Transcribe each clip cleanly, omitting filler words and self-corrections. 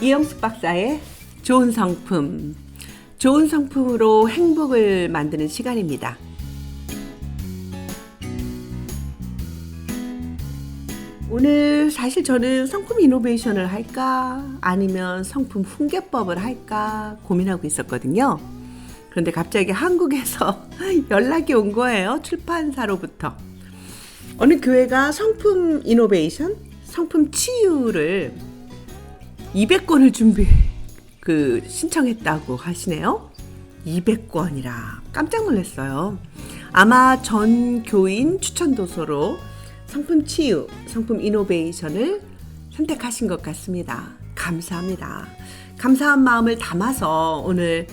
이영숙 박사의 좋은 성품, 좋은 성품으로 행복을 만드는 시간입니다. 오늘 사실 저는 성품 이노베이션을 할까 아니면 성품 훈계법을 할까 고민하고 있었거든요. 그런데 갑자기 한국에서 연락이 온 거예요. 출판사로부터. 어느 교회가 성품 이노베이션, 성품 치유를 200권을 신청했다고 하시네요. 200권이라 깜짝 놀랐어요. 아마 전 교인 추천 도서로 성품 치유, 성품 이노베이션을 선택하신 것 같습니다. 감사합니다. 감사한 마음을 담아서 오늘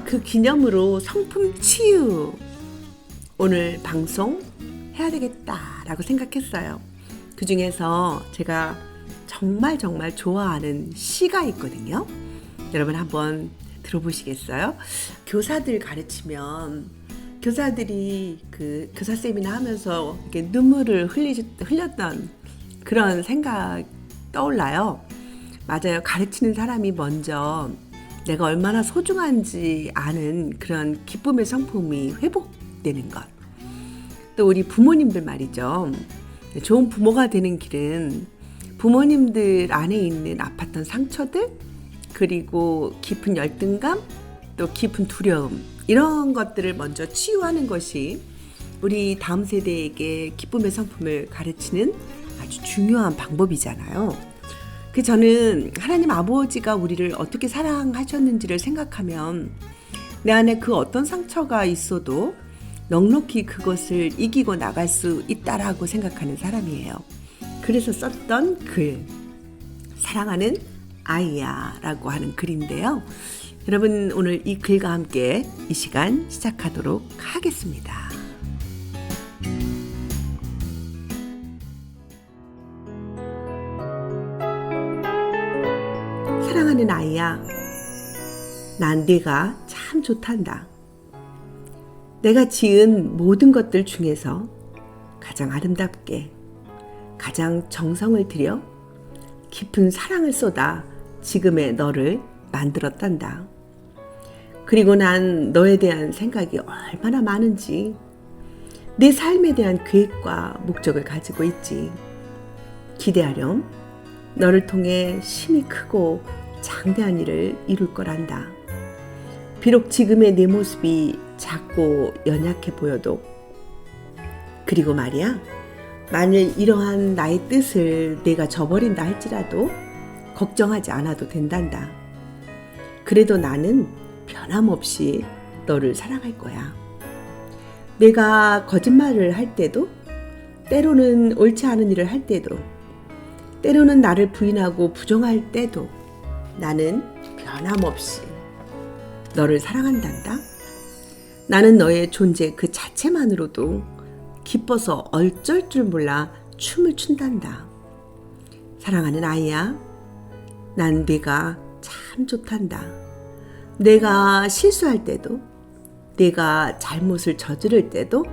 그 기념으로 성품 치유 오늘 방송 해야 되겠다라고 생각했어요. 그 중에서 제가 정말 좋아하는 시가 있거든요. 여러분 한번 들어보시겠어요? 교사들 가르치면 교사들이 그 교사 세미나 하면서 이렇게 눈물을 흘렸던 그런 생각 떠올라요. 맞아요. 가르치는 사람이 먼저 내가 얼마나 소중한지 아는 그런 기쁨의 성품이 회복되는 것. 또 우리 부모님들 말이죠. 좋은 부모가 되는 길은 부모님들 안에 있는 아팠던 상처들, 그리고 깊은 열등감, 또 깊은 두려움, 이런 것들을 먼저 치유하는 것이 우리 다음 세대에게 기쁨의 성품을 가르치는 아주 중요한 방법이잖아요. 저는 하나님 아버지가 우리를 어떻게 사랑하셨는지를 생각하면 내 안에 그 어떤 상처가 있어도 넉넉히 그것을 이기고 나갈 수 있다라고 생각하는 사람이에요. 그래서 썼던 글, 사랑하는 아이야 라고 하는 글인데요. 여러분 오늘 이 글과 함께 이 시간 시작하도록 하겠습니다. 사랑하는 아이야, 난 네가 참 좋단다. 내가 지은 모든 것들 중에서 가장 아름답게, 가장 정성을 들여 깊은 사랑을 쏟아 지금의 너를 만들었단다. 그리고 난 너에 대한 생각이 얼마나 많은지, 내 삶에 대한 계획과 목적을 가지고 있지. 기대하렴. 너를 통해 심히 크고 장대한 일을 이룰 거란다. 비록 지금의 내 모습이 작고 연약해 보여도, 그리고 말이야, 만일 이러한 나의 뜻을 내가 저버린다 할지라도 걱정하지 않아도 된단다. 그래도 나는 변함없이 너를 사랑할 거야. 내가 거짓말을 할 때도, 때로는 옳지 않은 일을 할 때도, 때로는 나를 부인하고 부정할 때도 나는 변함없이 너를 사랑한단다. 나는 너의 존재 그 자체만으로도 기뻐서 어쩔 줄 몰라 춤을 춘단다. 사랑하는 아이야, 난 네가 참 좋단다. 내가 실수할 때도, 내가 잘못을 저지를 때도,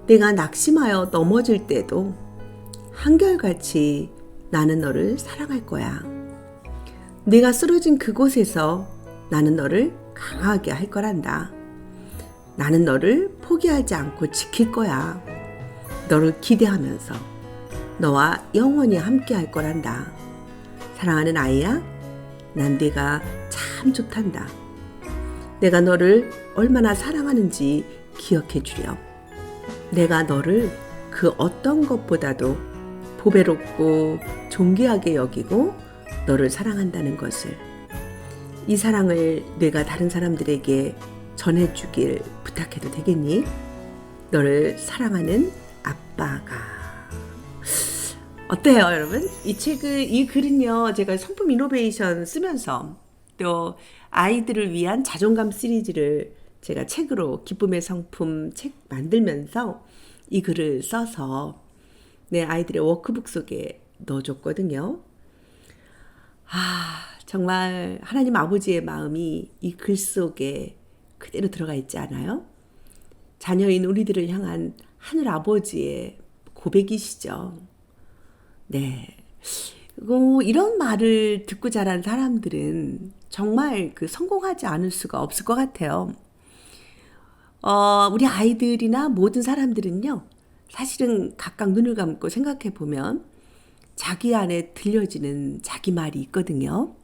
내가 낙심하여 넘어질 때도 한결같이 나는 너를 사랑할 거야. 네가 쓰러진 그곳에서 나는 너를 강하게 할 거란다. 나는 너를 포기하지 않고 지킬 거야. 너를 기대하면서 너와 영원히 함께 할 거란다. 사랑하는 아이야, 난 네가 참 좋단다. 내가 너를 얼마나 사랑하는지 기억해 주렴. 내가 너를 그 어떤 것보다도 보배롭고 존귀하게 여기고 너를 사랑한다는 것을, 이 사랑을 내가 다른 사람들에게 전해주길 부탁해도 되겠니? 너를 사랑하는 아빠가. 어때요, 여러분? 이 글은요, 제가 성품 이노베이션 쓰면서 또 아이들을 위한 자존감 시리즈를 제가 책으로 기쁨의 성품 책 만들면서 이 글을 써서 내 아이들의 워크북 속에 넣어줬거든요. 정말 하나님 아버지의 마음이 이 글 속에 그대로 들어가 있지 않아요? 자녀인 우리들을 향한 하늘 아버지의 고백이시죠. 네. 이런 말을 듣고 자란 사람들은 정말 성공하지 않을 수가 없을 것 같아요. 우리 아이들이나 모든 사람들은요, 사실은 각각 눈을 감고 생각해 보면 자기 안에 들려지는 자기 말이 있거든요.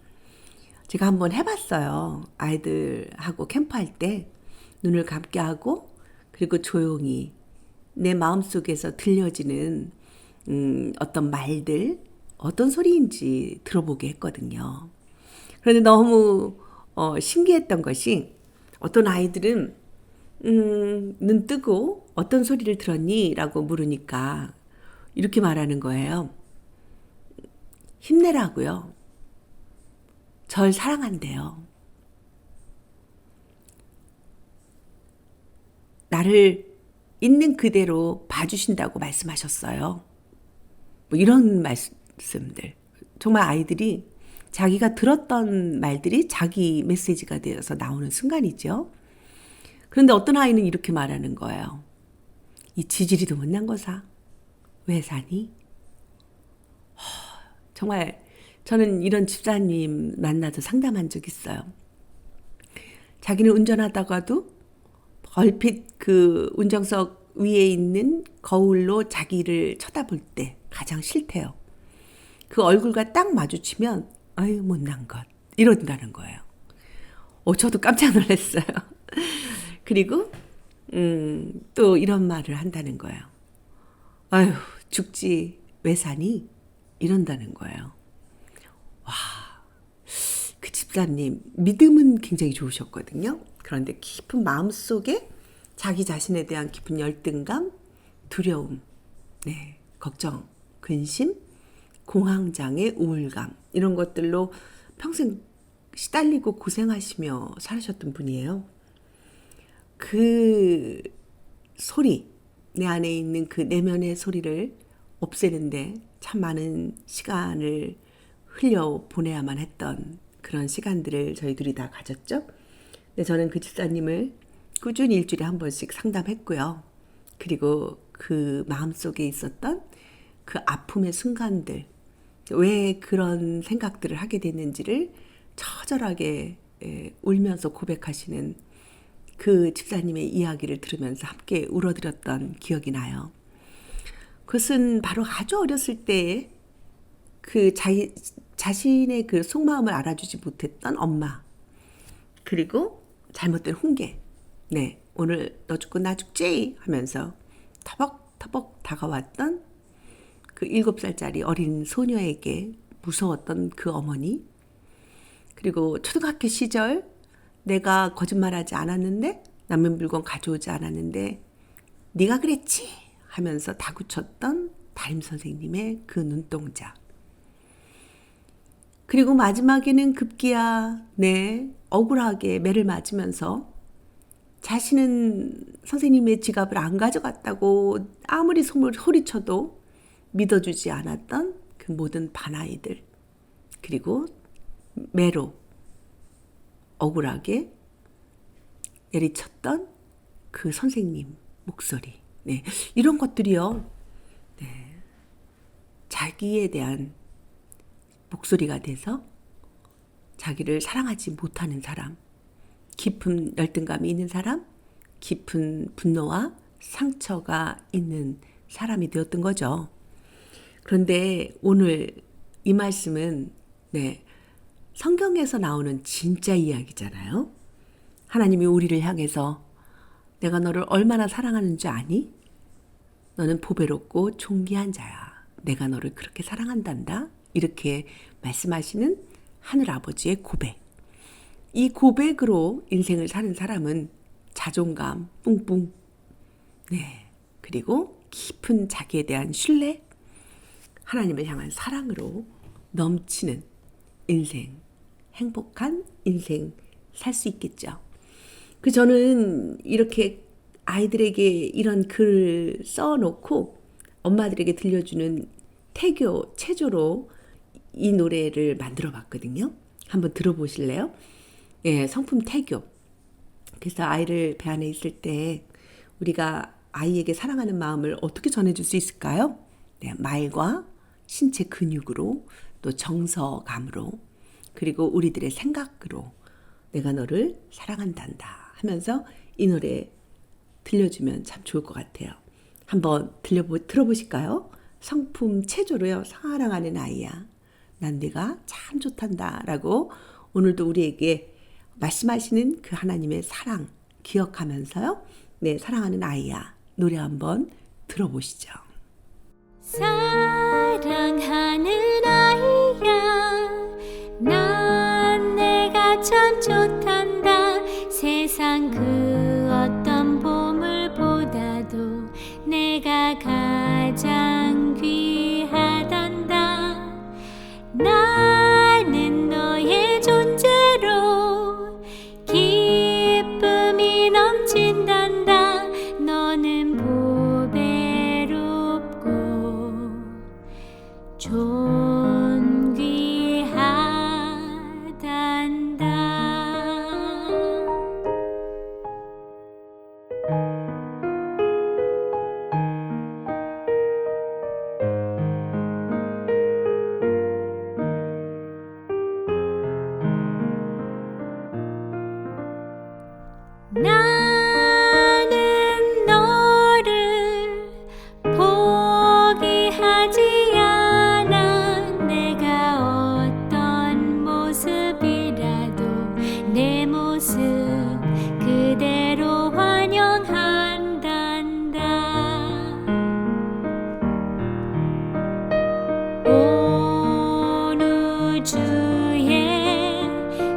제가 한번 해봤어요. 아이들하고 캠프할 때 눈을 감게 하고 그리고 조용히 내 마음속에서 들려지는 어떤 말들, 어떤 소리인지 들어보게 했거든요. 그런데 너무 신기했던 것이 어떤 아이들은 눈 뜨고 어떤 소리를 들었니? 라고 물으니까 이렇게 말하는 거예요. 힘내라고요. 절 사랑한대요. 나를 있는 그대로 봐주신다고 말씀하셨어요. 뭐 이런 말씀들. 정말 아이들이 자기가 들었던 말들이 자기 메시지가 되어서 나오는 순간이죠. 그런데 어떤 아이는 이렇게 말하는 거예요. 이 지지리도 못난 거사. 왜 사니? 정말 저는 이런 집사님 만나서 상담한 적 있어요. 자기는 운전하다가도 얼핏 운전석 위에 있는 거울로 자기를 쳐다볼 때 가장 싫대요. 그 얼굴과 딱 마주치면 아유 못난 것 이런다는 거예요. 저도 깜짝 놀랐어요. 그리고 또 이런 말을 한다는 거예요. 아유 죽지 왜 사니? 이런다는 거예요. 와, 그 집사님 믿음은 굉장히 좋으셨거든요. 그런데 깊은 마음속에 자기 자신에 대한 깊은 열등감, 두려움, 네, 걱정, 근심, 공황장애, 우울감 이런 것들로 평생 시달리고 고생하시며 살으셨던 분이에요. 그 소리, 내 안에 있는 그 내면의 소리를 없애는데 참 많은 시간을 흘려 보내야만 했던 그런 시간들을 저희들이 다 가졌죠. 근데 저는 그 집사님을 꾸준히 일주일에 한 번씩 상담했고요. 그리고 그 마음속에 있었던 그 아픔의 순간들, 왜 그런 생각들을 하게 됐는지를 처절하게 울면서 고백하시는 그 집사님의 이야기를 들으면서 함께 울어드렸던 기억이 나요. 그것은 바로 아주 어렸을 때에 자신의 그 속마음을 알아주지 못했던 엄마, 그리고 잘못된 훈계, 네, 오늘 너 죽고 나 죽지 하면서 터벅터벅 다가왔던 그 7살짜리 어린 소녀에게 무서웠던 그 어머니, 그리고 초등학교 시절 내가 거짓말하지 않았는데 남의 물건 가져오지 않았는데 네가 그랬지 하면서 다구쳤던 담임 선생님의 그 눈동자, 그리고 마지막에는 급기야 억울하게 매를 맞으면서 자신은 선생님의 지갑을 안 가져갔다고 아무리 소리쳐도 믿어주지 않았던 그 모든 반아이들, 그리고 매로 억울하게 내리쳤던 그 선생님 목소리, 네, 이런 것들이요, 네, 자기에 대한 목소리가 돼서 자기를 사랑하지 못하는 사람, 깊은 열등감이 있는 사람, 깊은 분노와 상처가 있는 사람이 되었던 거죠. 그런데 오늘 이 말씀은 성경에서 나오는 진짜 이야기잖아요. 하나님이 우리를 향해서 내가 너를 얼마나 사랑하는 줄 아니? 너는 보배롭고 존귀한 자야. 내가 너를 그렇게 사랑한단다. 이렇게 말씀하시는 하늘아버지의 고백. 이 고백으로 인생을 사는 사람은 자존감 뿡뿡, 그리고 깊은 자기에 대한 신뢰, 하나님을 향한 사랑으로 넘치는 인생, 행복한 인생 살 수 있겠죠. 저는 이렇게 아이들에게 이런 글을 써놓고 엄마들에게 들려주는 태교, 체조로 이 노래를 만들어 봤거든요. 한번 들어보실래요? 성품 태교. 그래서 아이를 배 안에 있을 때 우리가 아이에게 사랑하는 마음을 어떻게 전해줄 수 있을까요? 말과 신체 근육으로 또 정서감으로 그리고 우리들의 생각으로 내가 너를 사랑한단다 하면서 이 노래 들려주면 참 좋을 것 같아요. 한번 들어보실까요? 성품 체조로요. 사랑하는 아이야. 난 네가 참 좋단다 라고 오늘도 우리에게 말씀하시는 그 하나님의 사랑 기억하면서요. 네, 사랑하는 아이야. 노래 한번 들어보시죠. 사랑하는 아이야 난 내가 참 좋단다 세상 그 어떤 보물보다도 내가 가장 귀하단다 나는 너의 존재로 기쁨이 넘친단다 너는 보배롭고 나는 너를 포기하지 않아 내가 어떤 모습이라도 내 모습 그대로 환영한단다 온 우주의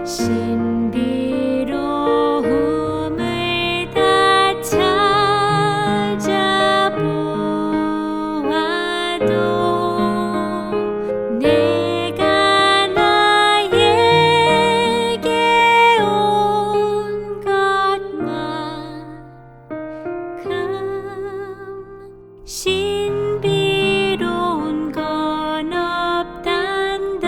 신비로움을 다 찾아보아도 내가 나에게 온 것만큼 신비로운 건 없단다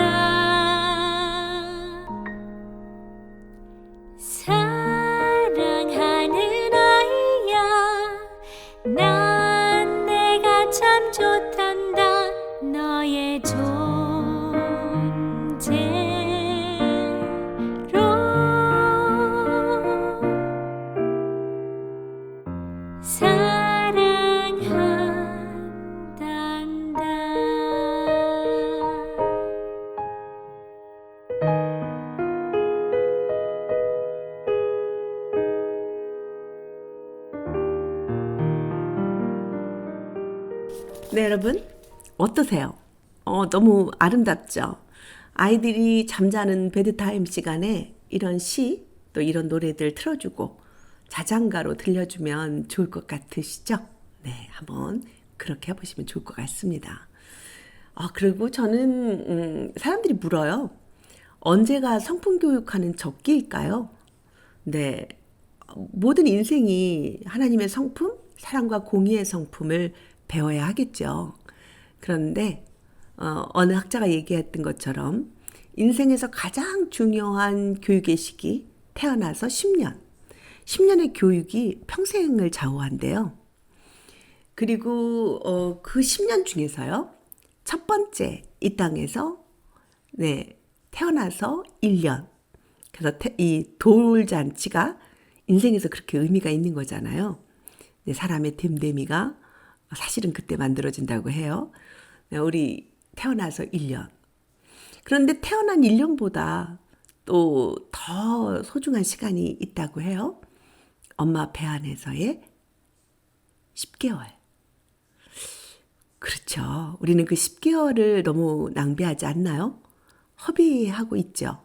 사랑하는 아이야 난 내가 참 좋단다 너의 존재로 사랑한단다 네, 여러분 어떠세요? 너무 아름답죠? 아이들이 잠자는 베드타임 시간에 이런 시, 또 이런 노래들 틀어주고 자장가로 들려주면 좋을 것 같으시죠? 네, 한번 그렇게 해보시면 좋을 것 같습니다. 그리고 저는 사람들이 물어요. 언제가 성품교육하는 적기일까요? 네, 모든 인생이 하나님의 성품, 사랑과 공의의 성품을 배워야 하겠죠. 그런데 어느 학자가 얘기했던 것처럼 인생에서 가장 중요한 교육의 시기, 태어나서 10년. 10년의 교육이 평생을 좌우한대요. 그리고 그 10년 중에서요. 첫 번째 이 땅에서 태어나서 1년. 그래서 이 돌잔치가 인생에서 그렇게 의미가 있는 거잖아요. 사람의 됨됨이가 사실은 그때 만들어진다고 해요. 우리 태어나서 1년. 그런데 태어난 1년보다 또 더 소중한 시간이 있다고 해요. 엄마 배 안에서의 10개월. 그렇죠. 우리는 그 10개월을 너무 낭비하지 않나요? 허비하고 있죠.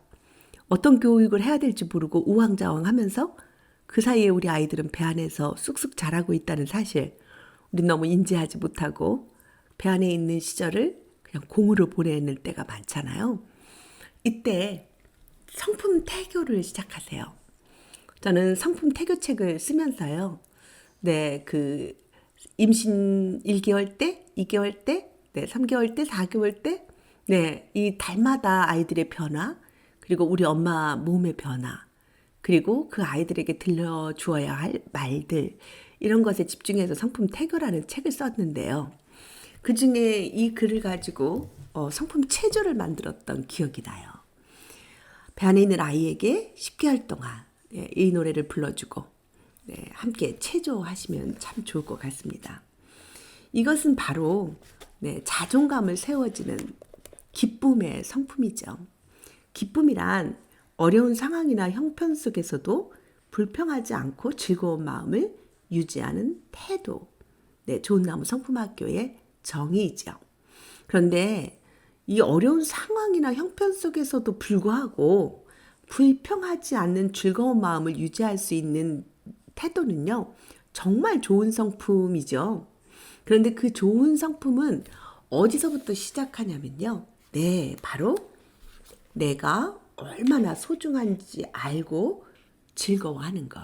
어떤 교육을 해야 될지 모르고 우왕좌왕하면서 그 사이에 우리 아이들은 배 안에서 쑥쑥 자라고 있다는 사실 우리 너무 인지하지 못하고 배 안에 있는 시절을 그냥 공으로 보내는 때가 많잖아요. 이때 성품 태교를 시작하세요. 저는 성품 태교책을 쓰면서요. 그 임신 1개월 때, 2개월 때, 3개월 때, 4개월 때, 이 달마다 아이들의 변화, 그리고 우리 엄마 몸의 변화, 그리고 그 아이들에게 들려주어야 할 말들, 이런 것에 집중해서 성품 태교라는 책을 썼는데요. 그 중에 이 글을 가지고 성품 체조를 만들었던 기억이 나요. 배 안에 있는 아이에게 10개월 동안 이 노래를 불러주고 함께 체조하시면 참 좋을 것 같습니다. 이것은 바로 자존감을 세워지는 기쁨의 성품이죠. 기쁨이란 어려운 상황이나 형편 속에서도 불평하지 않고 즐거운 마음을 유지하는 태도. 좋은 나무 성품학교의 정의이죠. 그런데 이 어려운 상황이나 형편 속에서도 불구하고 불평하지 않는 즐거운 마음을 유지할 수 있는 태도는요, 정말 좋은 성품이죠. 그런데 그 좋은 성품은 어디서부터 시작하냐면요. 바로 내가 얼마나 소중한지 알고 즐거워하는 것.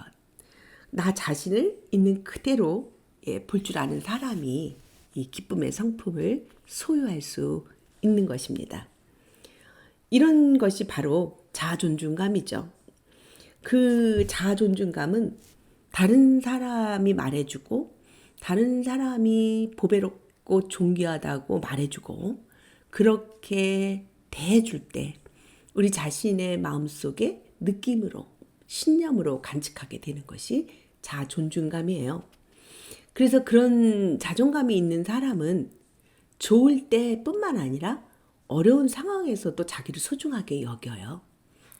나 자신을 있는 그대로 볼 줄 아는 사람이 이 기쁨의 성품을 소유할 수 있는 것입니다. 이런 것이 바로 자아존중감이죠. 그 자아존중감은 다른 사람이 말해주고 다른 사람이 보배롭고 존귀하다고 말해주고 그렇게 대해줄 때 우리 자신의 마음속에 느낌으로 신념으로 간직하게 되는 것이 자존중감이에요. 그래서 그런 자존감이 있는 사람은 좋을 때뿐만 아니라 어려운 상황에서도 자기를 소중하게 여겨요.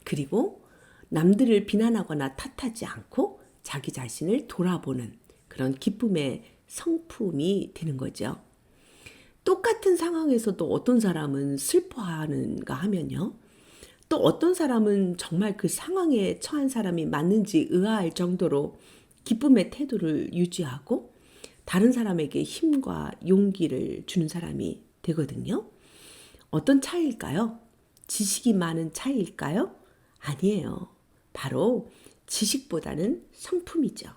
그리고 남들을 비난하거나 탓하지 않고 자기 자신을 돌아보는 그런 기쁨의 성품이 되는 거죠. 똑같은 상황에서도 어떤 사람은 슬퍼하는가 하면요. 또 어떤 사람은 정말 그 상황에 처한 사람이 맞는지 의아할 정도로 기쁨의 태도를 유지하고 다른 사람에게 힘과 용기를 주는 사람이 되거든요. 어떤 차이일까요? 지식이 많은 차이일까요? 아니에요. 바로 지식보다는 성품이죠.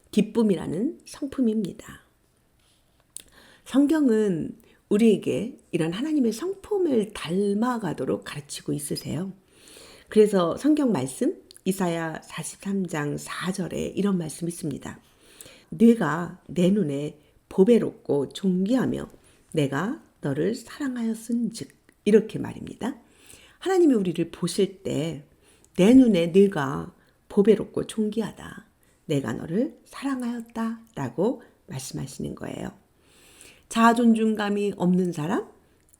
기쁨이라는 성품입니다. 성경은 우리에게 이런 하나님의 성품을 닮아가도록 가르치고 있으세요. 그래서 성경 말씀 이사야 43장 4절에 이런 말씀이 있습니다. 네가 내 눈에 보배롭고 존귀하며 내가 너를 사랑하였은즉 이렇게 말입니다. 하나님이 우리를 보실 때 내 눈에 네가 보배롭고 존귀하다. 내가 너를 사랑하였다 라고 말씀하시는 거예요. 자아존중감이 없는 사람?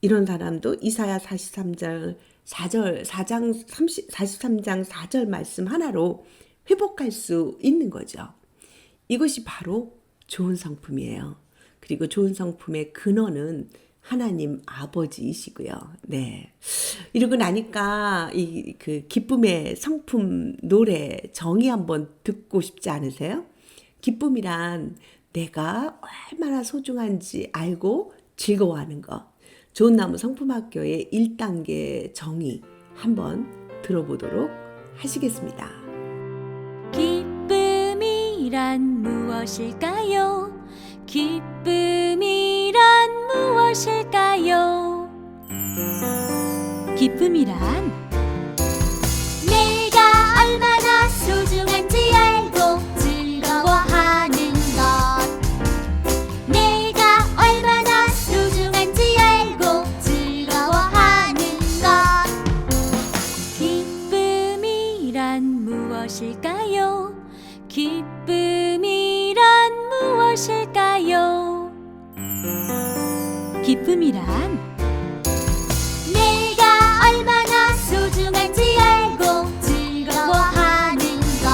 이런 사람도 이사야 43장 4절 말씀 하나로 회복할 수 있는 거죠. 이것이 바로 좋은 성품이에요. 그리고 좋은 성품의 근원은 하나님 아버지이시고요. 이러고 나니까 그 기쁨의 성품 노래 정의 한번 듣고 싶지 않으세요? 기쁨이란 내가 얼마나 소중한지 알고 즐거워하는 것. 좋은 나무 성품학교의 1단계 정의 한번 들어보도록 하시겠습니다. 기쁨이란 무엇일까요? 기쁨이란 무엇일까요? 기쁨이란 내가 얼마나 소중한지 알고 즐거워하는 것. 내가 얼마나 소중한지 알고 즐거워하는 것. 기쁨이란 무엇일까요? 기쁨이란 무엇일까요? 기쁨이란 내가 얼마나 소중한지 알고 즐거워하는 것.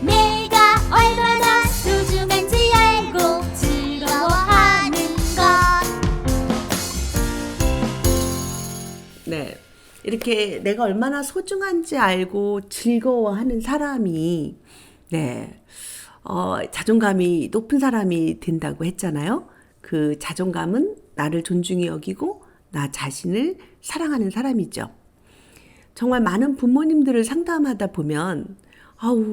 내가 얼마나 소중한지 알고 즐거워하는 것. 이렇게 내가 얼마나 소중한지 알고 즐거워하는 사람이 자존감이 높은 사람이 된다고 했잖아요. 그 자존감은 나를 존중히 여기고 나 자신을 사랑하는 사람이죠. 정말 많은 부모님들을 상담하다 보면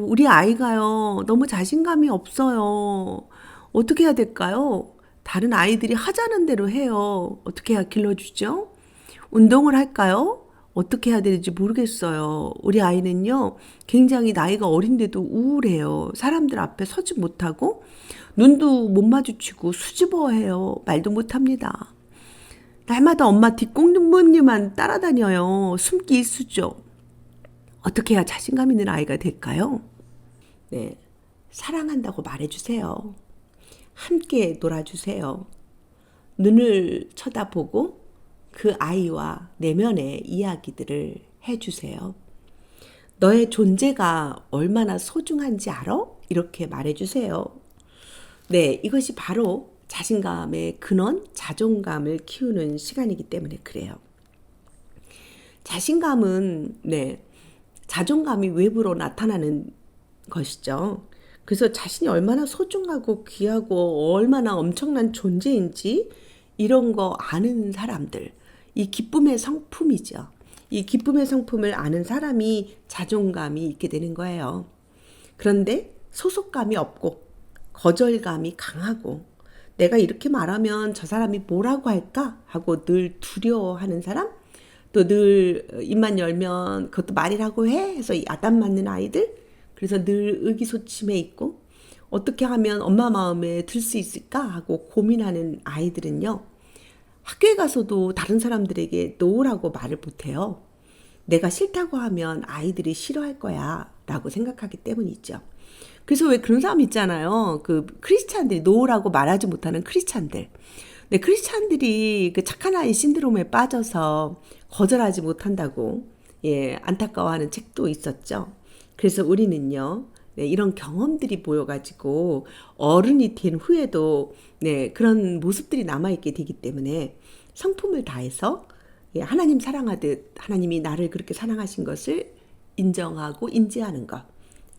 우리 아이가요 너무 자신감이 없어요. 어떻게 해야 될까요? 다른 아이들이 하자는 대로 해요. 어떻게 해야 길러주죠? 운동을 할까요? 어떻게 해야 되는지 모르겠어요. 우리 아이는요 굉장히 나이가 어린데도 우울해요. 사람들 앞에 서지 못하고 눈도 못 마주치고 수줍어해요. 말도 못합니다. 날마다 엄마 뒷공무니만 따라다녀요. 숨기 일수죠. 어떻게 해야 자신감 있는 아이가 될까요? 네, 사랑한다고 말해주세요. 함께 놀아주세요. 눈을 쳐다보고 그 아이와 내면의 이야기들을 해주세요. 너의 존재가 얼마나 소중한지 알아? 이렇게 말해주세요. 네, 이것이 바로 자신감의 근원, 자존감을 키우는 시간이기 때문에 그래요. 자신감은 자존감이 외부로 나타나는 것이죠. 그래서 자신이 얼마나 소중하고 귀하고 얼마나 엄청난 존재인지 이런 거 아는 사람들, 이 기쁨의 성품이죠. 이 기쁨의 성품을 아는 사람이 자존감이 있게 되는 거예요. 그런데 소속감이 없고 거절감이 강하고 내가 이렇게 말하면 저 사람이 뭐라고 할까 하고 늘 두려워하는 사람, 또 늘 입만 열면 그것도 말이라고 해 해서 야단 맞는 아이들, 그래서 늘 의기소침해 있고 어떻게 하면 엄마 마음에 들 수 있을까 하고 고민하는 아이들은요, 학교에 가서도 다른 사람들에게 노라고 말을 못해요. 내가 싫다고 하면 아이들이 싫어할 거야 라고 생각하기 때문이죠. 그래서 왜 그런 사람 있잖아요. 그 크리스찬들이 노라고 말하지 못하는 크리스찬들. 네, 크리스찬들이 그 착한 아이 신드롬에 빠져서 거절하지 못한다고 안타까워하는 책도 있었죠. 그래서 우리는요, 이런 경험들이 모여가지고 어른이 된 후에도 그런 모습들이 남아있게 되기 때문에 성품을 다해서 하나님 사랑하듯 하나님이 나를 그렇게 사랑하신 것을 인정하고 인지하는 것,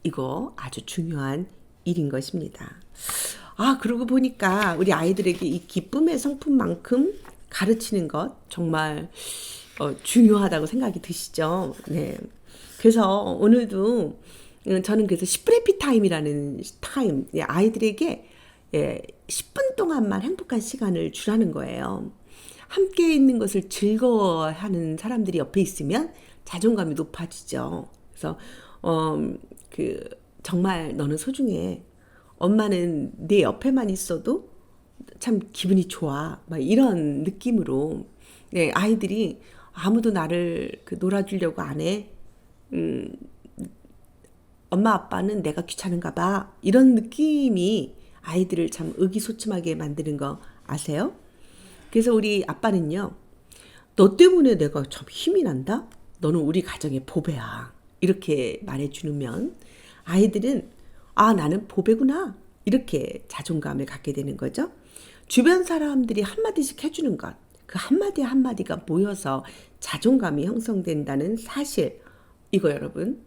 이거 아주 중요한 일인 것입니다. 그러고 보니까 우리 아이들에게 이 기쁨의 성품만큼 가르치는 것 정말 중요하다고 생각이 드시죠? 네. 그래서 오늘도 저는 그래서 10분의 피 타임이라는 타임, 아이들에게 10분 동안만 행복한 시간을 주라는 거예요. 함께 있는 것을 즐거워하는 사람들이 옆에 있으면 자존감이 높아지죠. 그래서 정말 너는 소중해. 엄마는 내 옆에만 있어도 참 기분이 좋아. 막 이런 느낌으로 아이들이 아무도 나를 놀아주려고 안 해. 엄마 아빠는 내가 귀찮은가 봐. 이런 느낌이 아이들을 참 의기소침하게 만드는 거 아세요? 그래서 우리 아빠는요, 너 때문에 내가 참 힘이 난다? 너는 우리 가정의 보배야. 이렇게 말해주면 아이들은 나는 보배구나. 이렇게 자존감을 갖게 되는 거죠. 주변 사람들이 한마디씩 해주는 것, 그 한마디 한마디가 모여서 자존감이 형성된다는 사실, 이거 여러분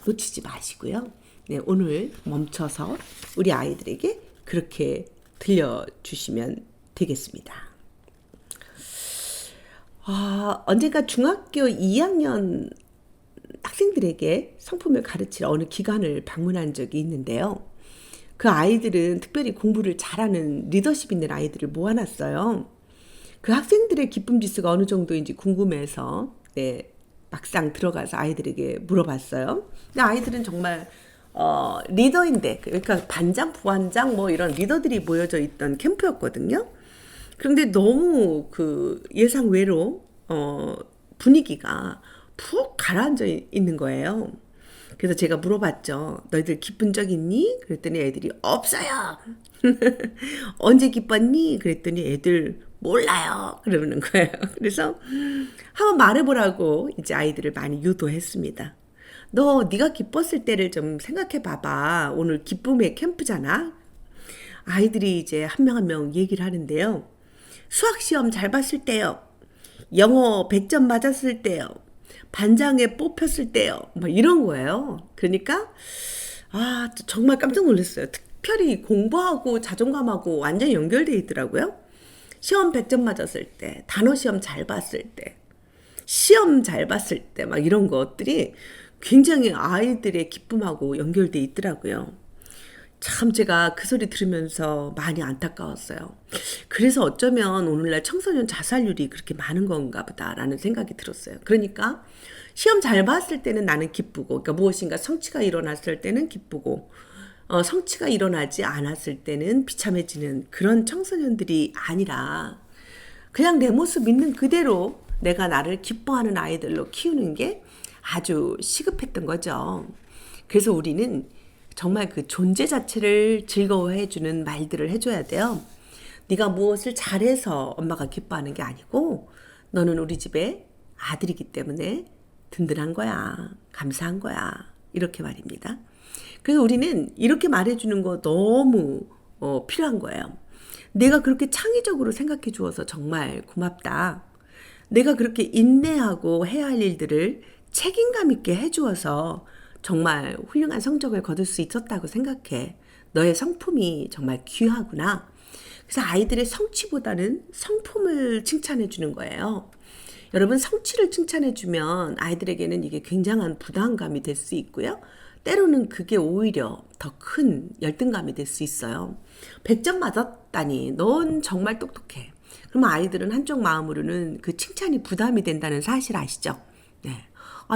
놓치지 마시고요. 오늘 멈춰서 우리 아이들에게 그렇게 들려주시면 되겠습니다. 언젠가 중학교 2학년 학생들에게 성품을 가르칠 어느 기관을 방문한 적이 있는데요. 그 아이들은 특별히 공부를 잘하는 리더십 있는 아이들을 모아놨어요. 그 학생들의 기쁨 지수가 어느 정도인지 궁금해서 막상 들어가서 아이들에게 물어봤어요. 근데 아이들은 정말 리더인데, 그러니까 반장, 부반장 뭐 이런 리더들이 모여져 있던 캠프였거든요. 그런데 너무 그 예상 외로 분위기가 푹 가라앉아 있는 거예요. 그래서 제가 물어봤죠. 너희들 기쁜 적 있니? 그랬더니 애들이 없어요. 언제 기뻤니? 그랬더니 애들 몰라요. 그러는 거예요. 그래서 한번 말해보라고 이제 아이들을 많이 유도했습니다. 네가 기뻤을 때를 좀 생각해 봐봐. 오늘 기쁨의 캠프잖아. 아이들이 이제 한 명 한 명 얘기를 하는데요. 수학시험 잘 봤을 때요. 영어 100점 맞았을 때요. 반장에 뽑혔을 때요. 뭐 이런 거예요. 그러니까 정말 깜짝 놀랐어요. 특별히 공부하고 자존감하고 완전 연결되어 있더라고요. 시험 100점 맞았을 때, 단어 시험 잘 봤을 때, 시험 잘 봤을 때 막 이런 것들이 굉장히 아이들의 기쁨하고 연결되어 있더라고요. 참 제가 그 소리 들으면서 많이 안타까웠어요. 그래서 어쩌면 오늘날 청소년 자살률이 그렇게 많은 건가 보다라는 생각이 들었어요. 그러니까 시험 잘 봤을 때는 나는 기쁘고, 그러니까 무엇인가 성취가 일어났을 때는 기쁘고, 성취가 일어나지 않았을 때는 비참해지는 그런 청소년들이 아니라 그냥 내 모습 있는 그대로 내가 나를 기뻐하는 아이들로 키우는 게 아주 시급했던 거죠. 그래서 우리는 정말 그 존재 자체를 즐거워해주는 말들을 해줘야 돼요. 네가 무엇을 잘해서 엄마가 기뻐하는 게 아니고 너는 우리 집의 아들이기 때문에 든든한 거야. 감사한 거야. 이렇게 말입니다. 그래서 우리는 이렇게 말해주는 거 너무 필요한 거예요. 내가 그렇게 창의적으로 생각해 주어서 정말 고맙다. 내가 그렇게 인내하고 해야 할 일들을 책임감 있게 해주어서 정말 훌륭한 성적을 거둘 수 있었다고 생각해. 너의 성품이 정말 귀하구나. 그래서 아이들의 성취보다는 성품을 칭찬해 주는 거예요. 여러분, 성취를 칭찬해 주면 아이들에게는 이게 굉장한 부담감이 될 수 있고요. 때로는 그게 오히려 더 큰 열등감이 될 수 있어요. 100점 맞았다니 넌 정말 똑똑해. 그러면 아이들은 한쪽 마음으로는 그 칭찬이 부담이 된다는 사실 아시죠? 네.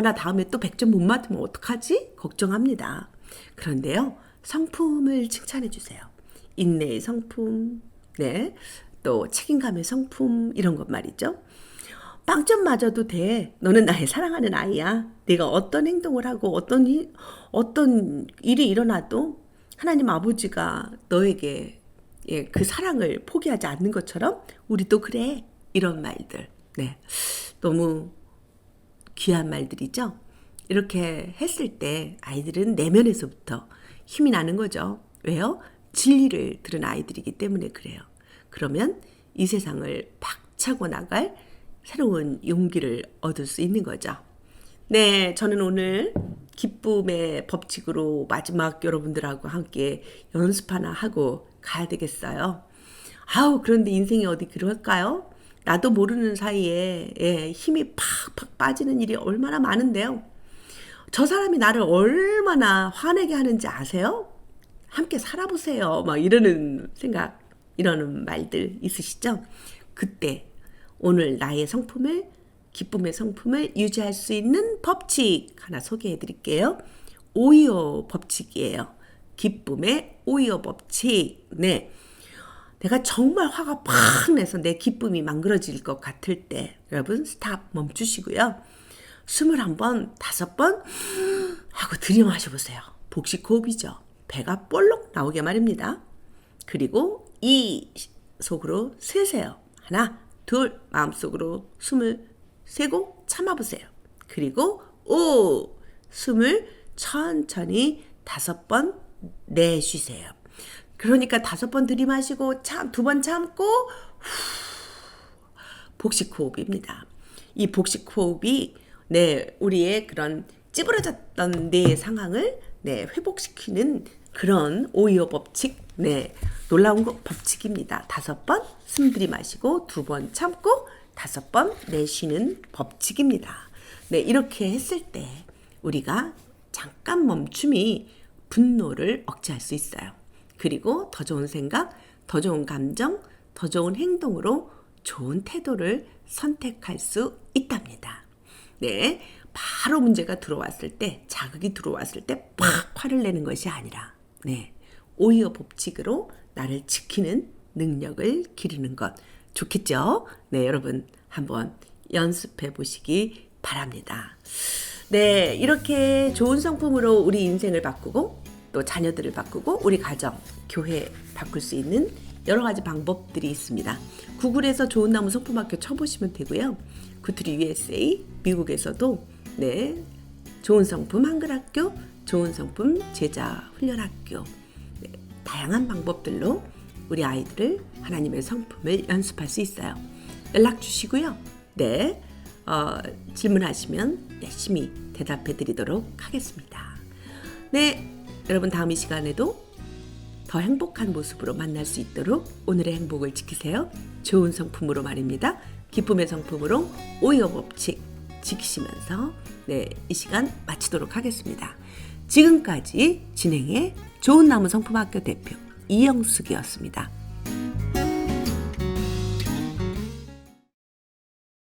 나 다음에 또 100점 못 맞으면 어떡하지? 걱정합니다. 그런데요, 성품을 칭찬해 주세요. 인내의 성품, 네, 또 책임감의 성품, 이런 것 말이죠. 빵점 맞아도 돼. 너는 나의 사랑하는 아이야. 네가 어떤 행동을 하고 어떤 일이 일어나도 하나님 아버지가 너에게 그 사랑을 포기하지 않는 것처럼 우리도 그래. 이런 말들. 네, 너무 귀한 말들이죠. 이렇게 했을 때 아이들은 내면에서부터 힘이 나는 거죠. 왜요? 진리를 들은 아이들이기 때문에 그래요. 그러면 이 세상을 박차고 나갈 새로운 용기를 얻을 수 있는 거죠. 네, 저는 오늘 기쁨의 법칙으로 마지막 여러분들하고 함께 연습 하나 하고 가야 되겠어요. 그런데 인생이 어디 그럴까요? 나도 모르는 사이에 힘이 팍팍 빠지는 일이 얼마나 많은데요. 저 사람이 나를 얼마나 화내게 하는지 아세요? 함께 살아보세요. 막 이러는 생각, 이러는 말들 있으시죠? 그때 오늘 나의 성품을, 기쁨의 성품을 유지할 수 있는 법칙 하나 소개해 드릴게요. 오이오 법칙이에요. 기쁨의 오이오 법칙. 네. 내가 정말 화가 팍 내서 내 기쁨이 망가질 것 같을 때 여러분 스탑 멈추시고요. 숨을 1번, 5번 하고 들이마셔보세요. 복식호흡이죠. 배가 볼록 나오게 말입니다. 그리고 이 속으로 세세요. 하나, 둘, 마음속으로 숨을 세고 참아보세요. 그리고 오, 숨을 천천히 5번 내쉬세요. 그러니까 5번 들이마시고 2번 참고 복식호흡입니다. 이 복식호흡이 우리의 그런 찌부러졌던 내 상황을 회복시키는 그런 오이오 법칙, 놀라운 법칙입니다. 5번 숨 들이마시고 2번 참고 5번 내쉬는 법칙입니다. 이렇게 했을 때 우리가 잠깐 멈춤이 분노를 억제할 수 있어요. 그리고 더 좋은 생각, 더 좋은 감정, 더 좋은 행동으로 좋은 태도를 선택할 수 있답니다. 바로 문제가 들어왔을 때, 자극이 들어왔을 때 팍 화를 내는 것이 아니라 오이오 법칙으로 나를 지키는 능력을 기르는 것 좋겠죠? 여러분 한번 연습해 보시기 바랍니다. 이렇게 좋은 성품으로 우리 인생을 바꾸고 또 자녀들을 바꾸고 우리 가정, 교회 바꿀 수 있는 여러 가지 방법들이 있습니다. 구글에서 좋은 나무 성품학교 쳐보시면 되고요. 구트리 USA 미국에서도 좋은 성품 한글학교, 좋은 성품 제자 훈련학교 다양한 방법들로 우리 아이들을 하나님의 성품을 연습할 수 있어요. 연락 주시고요. 질문하시면 열심히 대답해 드리도록 하겠습니다. 여러분 다음 이 시간에도 더 행복한 모습으로 만날 수 있도록 오늘의 행복을 지키세요. 좋은 성품으로 말입니다. 기쁨의 성품으로 오이오 법칙 지키시면서 이 시간 마치도록 하겠습니다. 지금까지 진행의 좋은 나무 성품학교 대표 이영숙이었습니다.